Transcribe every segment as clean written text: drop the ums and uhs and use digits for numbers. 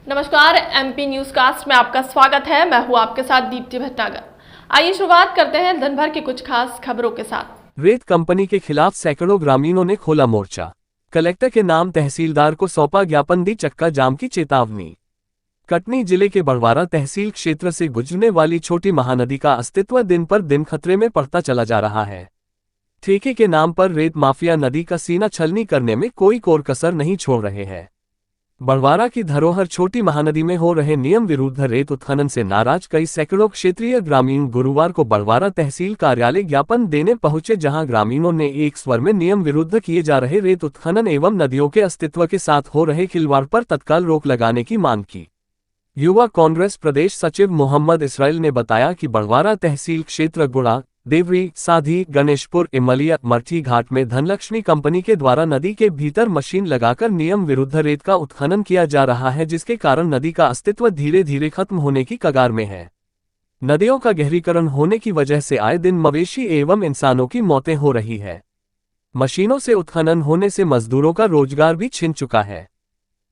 नमस्कार, MP news cast में आपका स्वागत है। मैं हूं आपके साथ दीप्ति भटनागर। आइए शुरुआत करते हैं दिन भर की कुछ खास खबरों के साथ। रेत कंपनी के खिलाफ सैकड़ों ग्रामीणों ने खोला मोर्चा। कलेक्टर के नाम तहसीलदार को सौंपा ज्ञापन, दी चक्का जाम की चेतावनी। कटनी जिले के बड़वारा तहसील क्षेत्र से गुजरने वाली छोटी महानदी का अस्तित्व दिन पर दिन खतरे में पड़ता चला जा रहा है। ठेके के नाम पर रेत माफिया नदी का सीना छलनी करने में कोई कोर कसर नहीं छोड़ रहे हैं। बड़वारा की धरोहर छोटी महानदी में हो रहे नियम विरुद्ध रेत उत्खनन से नाराज कई सैकड़ों क्षेत्रीय ग्रामीण गुरुवार को बड़वारा तहसील कार्यालय ज्ञापन देने पहुंचे, जहां ग्रामीणों ने एक स्वर में नियम विरुद्ध किए जा रहे रेत उत्खनन एवं नदियों के अस्तित्व के साथ हो रहे खिलवाड़ पर तत्काल रोक लगाने की मांग की। युवा कांग्रेस प्रदेश सचिव मोहम्मद इसराइल ने बताया कि बड़वारा तहसील क्षेत्र गुड़ा, देवरी, साधी, गणेशपुर, इमलिया, मरठी घाट में धनलक्ष्मी कंपनी के द्वारा नदी के भीतर मशीन लगाकर नियम विरुद्ध रेत का उत्खनन किया जा रहा है, जिसके कारण नदी का अस्तित्व धीरे धीरे खत्म होने की कगार में है। नदियों का गहरीकरण होने की वजह से आए दिन मवेशी एवं इंसानों की मौतें हो रही है। मशीनों से उत्खनन होने से मजदूरों का रोजगार भी छिन चुका है।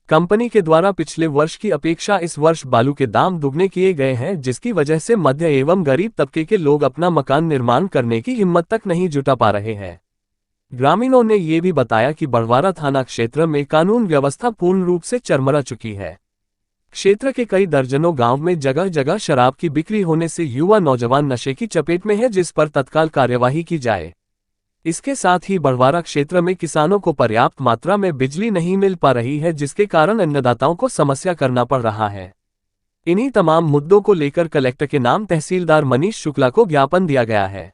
कंपनी के द्वारा पिछले वर्ष की अपेक्षा इस वर्ष बालू के दाम दुगने किए गए हैं, जिसकी वजह से मध्य एवं गरीब तबके के लोग अपना मकान निर्माण करने की हिम्मत तक नहीं जुटा पा रहे हैं। ग्रामीणों ने ये भी बताया कि बड़वारा थाना क्षेत्र में कानून व्यवस्था पूर्ण रूप से चरमरा चुकी है। क्षेत्र के कई दर्जनों गांव में जगह जगह शराब की बिक्री होने से युवा नौजवान नशे की चपेट में है, जिस पर तत्काल कार्यवाही की जाए। इसके साथ ही बड़वारा क्षेत्र में किसानों को पर्याप्त मात्रा में बिजली नहीं मिल पा रही है, जिसके कारण अन्नदाताओं को समस्या करना पड़ रहा है। इन्हीं तमाम मुद्दों को लेकर कलेक्टर के नाम तहसीलदार मनीष शुक्ला को ज्ञापन दिया गया है।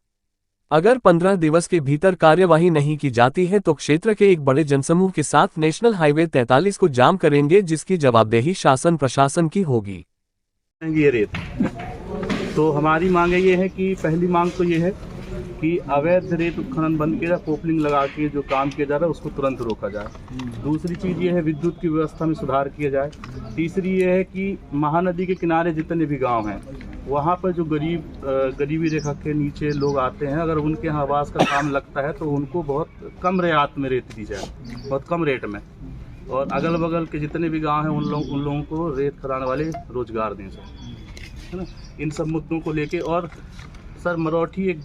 अगर 15 दिवस के भीतर कार्यवाही नहीं की जाती है तो क्षेत्र के एक बड़े जनसमूह के साथ नेशनल हाईवे 43 को जाम करेंगे, जिसकी जवाबदेही शासन प्रशासन की होगी। ये रेत तो हमारी मांग ये है कि पहली मांग तो ये है कि अवैध रेत उत्खनन बंद किया जाए, पोपलिंग लगा के जो काम किया जा रहा है उसको तुरंत रोका जाए। दूसरी चीज़ ये है विद्युत की व्यवस्था में सुधार किया जाए। तीसरी ये है कि महानदी के किनारे जितने भी गांव हैं वहाँ पर जो गरीबी रेखा के नीचे लोग आते हैं, अगर उनके यहाँ आवास का काम लगता है तो उनको बहुत कम रियायत में रेत दी जाए, बहुत कम रेट में। और अगल बगल के जितने भी गाँव हैं उन लोगों को रेत खदान वाले रोजगार दें सर, है ना। इन सब मुद्दों को लेके, और सर मरोठी एक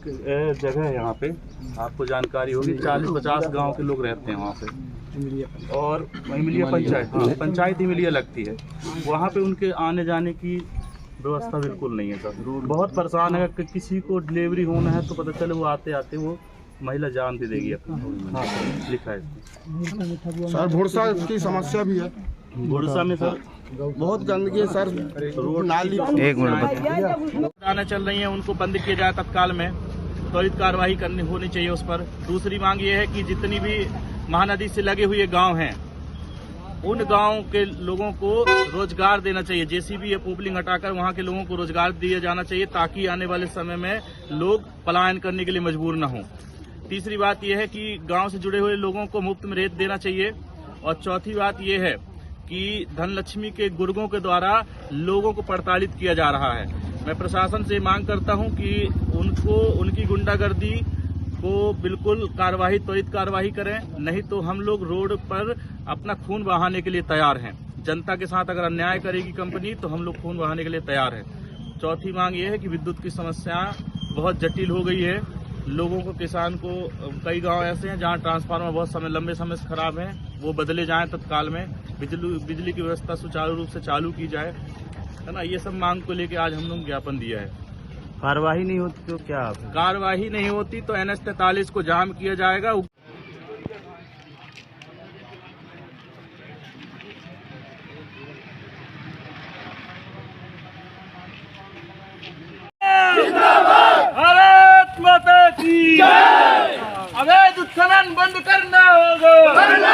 जगह है यहाँ पे, आपको जानकारी होगी, 40-50 गांव के लोग रहते हैं वहाँ पे, और इमलिया पंचायत इमलिया लगती है। वहाँ पे उनके आने जाने की व्यवस्था बिल्कुल नहीं है सर। बहुत परेशान है कि किसी को डिलीवरी होना है तो पता चले वो आते आते वो महिला जान दे देगी अपना। हाँ लिखा है सर। भुरसा की समस्या भी है। भुरसा में सर बहुत गंदगी है सर, रोड नाली। एक मिनट आना चल रही है, उनको बंद किया जाए तत्काल में, त्वरित कार्रवाई करनी होनी चाहिए उस पर। दूसरी मांग ये है कि जितनी भी महानदी से लगे हुए गांव हैं उन गांव के लोगों को रोजगार देना चाहिए। जेसीबी या पोपलिंग हटाकर वहां के लोगों को रोजगार दिया जाना चाहिए, ताकि आने वाले समय में लोग पलायन करने के लिए मजबूर न हों। तीसरी बात यह है कि गांव से जुड़े हुए लोगों को मुफ्त में रेत देना चाहिए। और चौथी बात यह है कि धनलक्ष्मी के गुर्गों के द्वारा लोगों को प्रताड़ित किया जा रहा है। मैं प्रशासन से मांग करता हूं कि उनको, उनकी गुंडागर्दी को बिल्कुल त्वरित कार्रवाई करें, नहीं तो हम लोग रोड पर अपना खून बहाने के लिए तैयार हैं। जनता के साथ अगर अन्याय करेगी कंपनी तो हम लोग खून बहाने के लिए तैयार हैं। चौथी मांग ये है कि विद्युत की समस्या बहुत जटिल हो गई है। लोगों को, किसान को, कई गांव ऐसे हैं जहां ट्रांसफार्मर बहुत लंबे समय से खराब हैं, वो बदले जाएं तत्काल में। बिजली की व्यवस्था सुचारू रूप से चालू की जाए, है ना। ये सब मांग को लेके आज हम लोग ज्ञापन दिया है। कार्रवाई नहीं होती तो क्या? कार्रवाई नहीं होती तो NH 43 को जाम किया जाएगा। भारत माता की जय। अवैध उत्खनन बंद करना होगा।